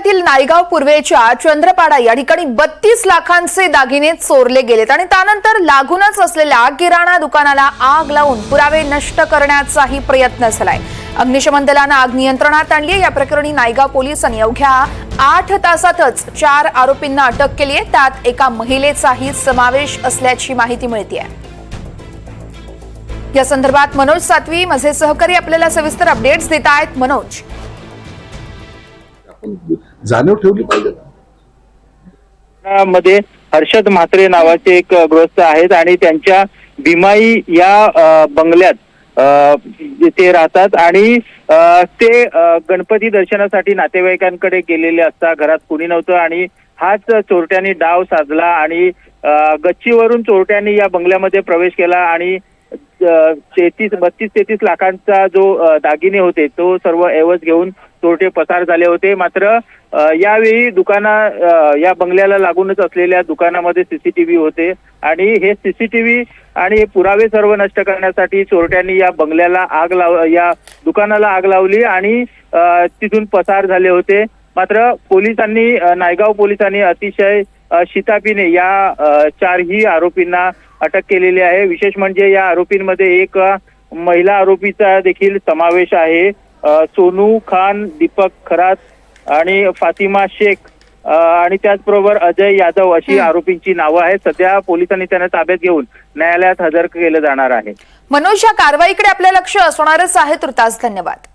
तालुक्यातील नायगाव पूर्वेच्या चंद्रपाडा या ठिकाणी 32 लाखांचे दागिने चोरले गेलेत आणि त्यानंतर लागूनच असलेल्या किराणा दुकानाला आग लावून पुरावे नष्ट करण्याचाही प्रयत्न झालाय। अग्निशमन दलाने आग नियंत्रणात आणली। या प्रकरणी नायगाव पोलिसांनी अवघ्या 8 तासातच 4 आरोपींना अटक केली आहे। त्यात एका महिलेचाही समावेश असल्याची माहिती मिळते आहे। या संदर्भात मनोज सातवी माझे सहकारी आपल्याला सविस्तर अपडेट्स देत आहेत। मनोज, जाणीव ठेवली पाहिजे। मध्ये हर्षद म्हात्रे नावाचे एक गृहस्थ आहेत आणि त्यांच्या भीमाई या बंगल्यात ते राहतात आणि ते गणपती दर्शनासाठी नातेवाईकांकडे गेलेले असता घरात कोणी नव्हतं आणि हाच चोरट्यांनी डाव साधला आणि गच्चीवरून चोरट्यांनी या बंगल्यामध्ये प्रवेश केला आणि 32-33 लाखांचा जो दागिने होते तो सर्व ऐवज घेऊन चोरटे पसार झाले होते। मात्र यावेळी या बंगल्याला लागूनच असलेल्या दुकानामध्ये सीसीटीव्ही होते आणि हे सीसीटीव्ही आणि पुरावे सर्व नष्ट करण्यासाठी चोरट्यांनी या बंगल्याला या दुकानाला आग लावली आणि तिथून पसार झाले होते। मात्र नायगाव पोलिसांनी अतिशय शिताफीने या 4ही आरोपींना अटक केलेली आहे। विशेष म्हणजे या आरोपींमध्ये एक महिला आरोपीचा देखील समावेश आहे। सोनू खान, दीपक खरात आणि फातिमा शेख आणि त्याचबरोबर अजय यादव अशी आरोपींची नावं आहेत। सध्या पोलिसांनी त्यांना ताब्यात घेऊन न्यायालयात हजर केलं जाणार आहे। मनोज, या कारवाईकडे आपलं लक्ष असणारच आहे। तुर्तास धन्यवाद।